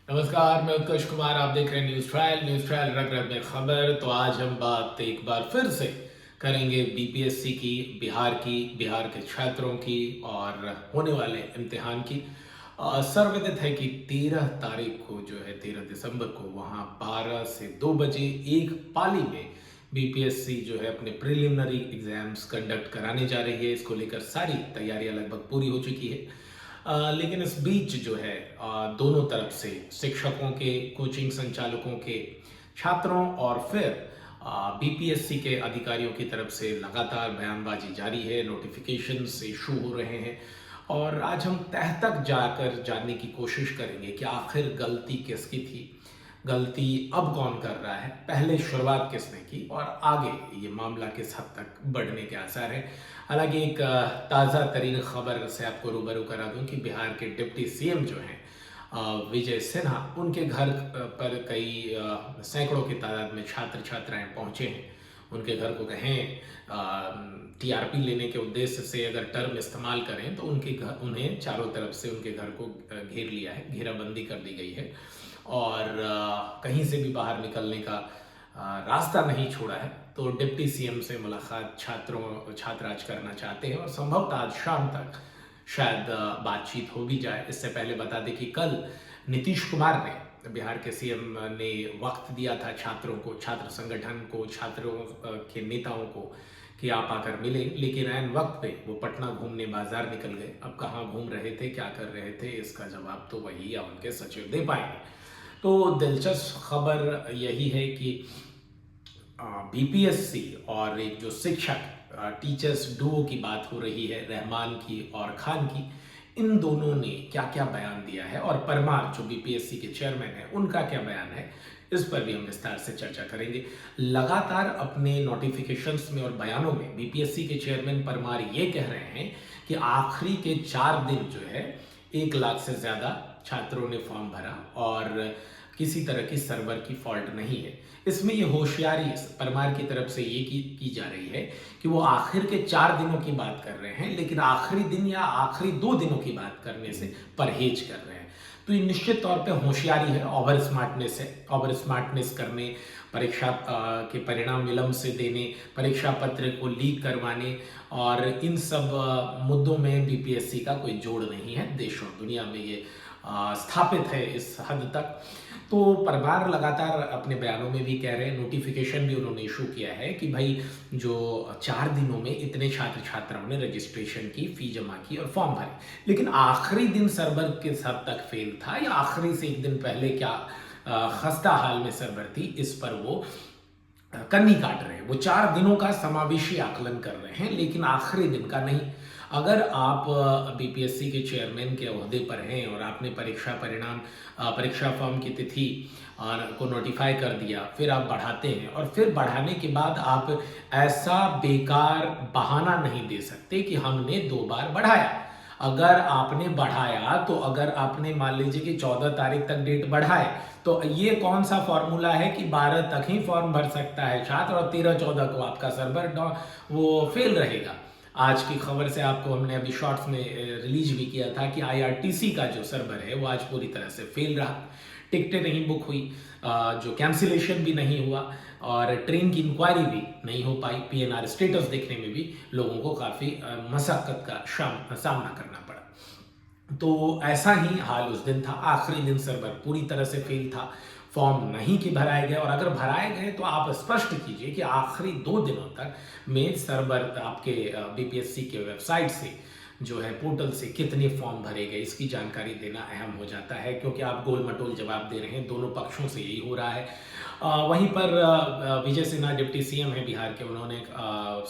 नमस्कार, मैं उत्कर्ष कुमार। आप देख रहे हैं न्यूज़ ट्रायल रग रग में खबर। तो आज हम बात एक बार फिर से करेंगे बीपीएससी की, बिहार के छात्रों की और होने वाले इम्तिहान की। सर्वविदित है कि 13 तारीख को जो है 13 दिसंबर को वहाँ 12 से 2 बजे एक पाली में बीपीएससी जो है अपने प्रिलिमिनरी एग्जाम्स कंडक्ट कराने जा रही है। इसको लेकर सारी तैयारियां लगभग पूरी हो चुकी है। लेकिन इस बीच जो है दोनों तरफ से शिक्षकों के, कोचिंग संचालकों के, छात्रों और फिर बीपीएससी के अधिकारियों की तरफ से लगातार बयानबाजी जारी है, नोटिफिकेशन इशू हो रहे हैं। और आज हम तह तक जाकर जानने की कोशिश करेंगे कि आखिर गलती किसकी थी, गलती अब कौन कर रहा है, पहले शुरुआत किसने की और आगे ये मामला किस हद तक बढ़ने के आसार है। हालांकि एक ताज़ा तरीन खबर से आपको रूबरू करा दूं कि बिहार के डिप्टी सीएम जो हैं विजय सिन्हा, उनके घर पर कई सैकड़ों की तादाद में छात्र छात्राएं पहुंचे हैं। उनके घर को कहें टीआरपी लेने के उद्देश्य से अगर टर्म इस्तेमाल करें तो उनके घर, उन्हें चारों तरफ से उनके घर को घेर लिया है, घेराबंदी कर दी गई है और कहीं से भी बाहर निकलने का रास्ता नहीं छोड़ा है। तो डिप्टी सीएम से मुलाकात छात्र आज करना चाहते हैं और संभवतः आज शाम तक शायद बातचीत हो भी जाए। इससे पहले बता दें कि कल नीतीश कुमार ने, बिहार के सीएम ने वक्त दिया था छात्रों को, छात्र संगठन को, छात्रों के नेताओं को कि आप आकर मिले, लेकिन ऐन वक्त पे वो पटना घूमने बाजार निकल गए। अब कहाँ घूम रहे थे, क्या कर रहे थे, इसका जवाब तो वही या उनके सचिव दे पाएंगे। तो दिलचस्प खबर यही है कि बीपीएससी और एक जो शिक्षक टीचर्स डुओ की बात हो रही है, रहमान की और खान की, इन दोनों ने क्या क्या बयान दिया है और परमार जो बीपीएससी के चेयरमैन है उनका क्या बयान है, इस पर भी हम विस्तार से चर्चा करेंगे। लगातार अपने नोटिफिकेशंस में और बयानों में बीपीएससी के चेयरमैन परमार ये कह रहे हैं कि आखिरी के 4 दिन जो है 1 लाख से ज़्यादा छात्रों ने फॉर्म भरा और किसी तरह की सर्वर की फॉल्ट नहीं है। इसमें ये होशियारी परमार की तरफ से ये की जा रही है कि वो आखिर के 4 दिनों की बात कर रहे हैं, लेकिन आखिरी दिन या आखिरी 2 दिनों की बात करने से परहेज कर रहे हैं। तो ये निश्चित तौर पे होशियारी है, ओवर स्मार्टनेस है। ओवर स्मार्टनेस करने, परीक्षा के परिणाम विलंब से देने, परीक्षा पत्र को लीक करवाने और इन सब मुद्दों में बीपीएससी का कोई जोड़ नहीं है। देश और दुनिया में ये स्थापित है इस हद तक। तो परमार लगातार अपने बयानों में भी कह रहे हैं, नोटिफिकेशन भी उन्होंने इशू किया है कि भाई जो 4 दिनों में इतने छात्र छात्राओं ने रजिस्ट्रेशन की, फी जमा की और फॉर्म भरे, लेकिन आखिरी दिन सर्वर किस हद तक फेल था या आखिरी से एक दिन पहले क्या खस्ता हाल में सर्वर थी, इस पर वो कन्नी काट रहे हैं। वो 4 दिनों का समावेशी आकलन कर रहे हैं, लेकिन आखिरी दिन का नहीं। अगर आप बीपीएससी के चेयरमैन के ओहदे पर हैं और आपने परीक्षा फॉर्म की तिथि को नोटिफाई कर दिया, फिर आप बढ़ाते हैं और फिर बढ़ाने के बाद आप ऐसा बेकार बहाना नहीं दे सकते कि हमने 2 बार बढ़ाया। अगर आपने बढ़ाया तो अगर आपने मान लीजिए कि 14 तारीख तक डेट बढ़ाए, तो ये कौन सा फॉर्मूला है कि 12 तक ही फॉर्म भर सकता है छात्र और 13-14 को आपका सर्वर वो फेल रहेगा। आज की खबर से आपको हमने अभी शॉर्ट्स में रिलीज भी किया था कि आईआरटीसी का जो सर्वर है वो आज पूरी तरह से फेल रहा। टिकटें नहीं बुक हुई, जो कैंसिलेशन भी नहीं हुआ और ट्रेन की इंक्वायरी भी नहीं हो पाई। पीएनआर स्टेटस देखने में भी लोगों को काफ़ी मशक्कत का सामना करना पड़ा। तो ऐसा ही हाल उस दिन था। आखिरी दिन सर्वर पूरी तरह से फेल था, फॉर्म नहीं कि भराए गए, और अगर भराए गए तो आप स्पष्ट कीजिए कि आखिरी 2 दिनों तक में सर्वर आपके बीपीएससी के वेबसाइट से जो है पोर्टल से कितने फॉर्म भरे गए, इसकी जानकारी देना अहम हो जाता है, क्योंकि आप गोल मटोल जवाब दे रहे हैं। दोनों पक्षों से यही हो रहा है। वहीं पर विजय सिन्हा डिप्टी सीएम है बिहार के, उन्होंने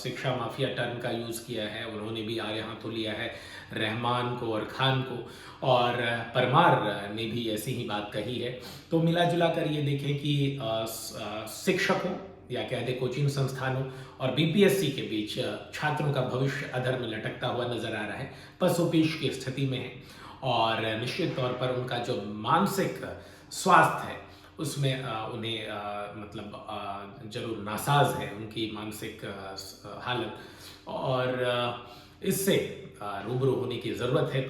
शिक्षा माफिया टर्म का यूज़ किया है। उन्होंने भी आड़े हाथों लिया है रहमान को और खान को, और परमार ने भी ऐसी ही बात कही है। तो मिला जुला कर ये देखें कि शिक्षकों या कह दे कोचिंग संस्थानों और बीपीएससी के बीच छात्रों का भविष्य अधर में लटकता हुआ नजर आ रहा है, पसोपेश की स्थिति में है। और निश्चित तौर पर उनका जो मानसिक स्वास्थ्य है उसमें उन्हें जरूर नासाज है उनकी मानसिक हालत, और इससे रूबरू होने की ज़रूरत है।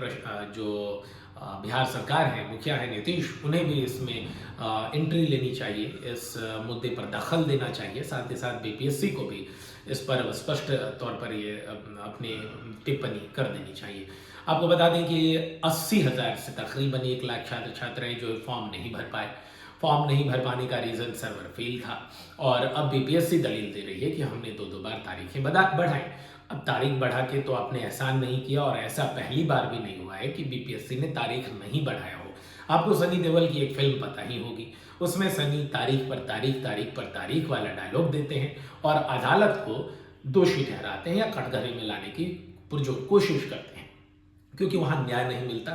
जो बिहार सरकार है, मुखिया है नीतीश, उन्हें भी इसमें एंट्री लेनी चाहिए, इस मुद्दे पर दखल देना चाहिए। साथ ही साथ बीपीएससी को भी इस पर स्पष्ट तौर पर ये अपनी टिप्पणी कर देनी चाहिए। आपको बता दें कि 80,000 से तकरीबन 1 लाख छात्र छात्राएं जो फॉर्म नहीं भर पाए। फॉर्म नहीं भर पाने का रीज़न सर्वर फेल था और अब बीपीएससी दलील दे रही है कि हमने दो बार तारीखें बढ़ाई। अब तारीख बढ़ा के तो आपने एहसान नहीं किया, और ऐसा पहली बार भी नहीं हुआ है कि बीपीएससी ने तारीख नहीं बढ़ाया हो। आपको सनी देओल की एक फिल्म पता ही होगी, उसमें सनी तारीख पर तारीख, तारीख पर तारीख वाला डायलॉग देते हैं और अदालत को दोषी ठहराते हैं या कटघरे में लाने की पुरजोर कोशिश करते हैं, क्योंकि वहां न्याय नहीं मिलता।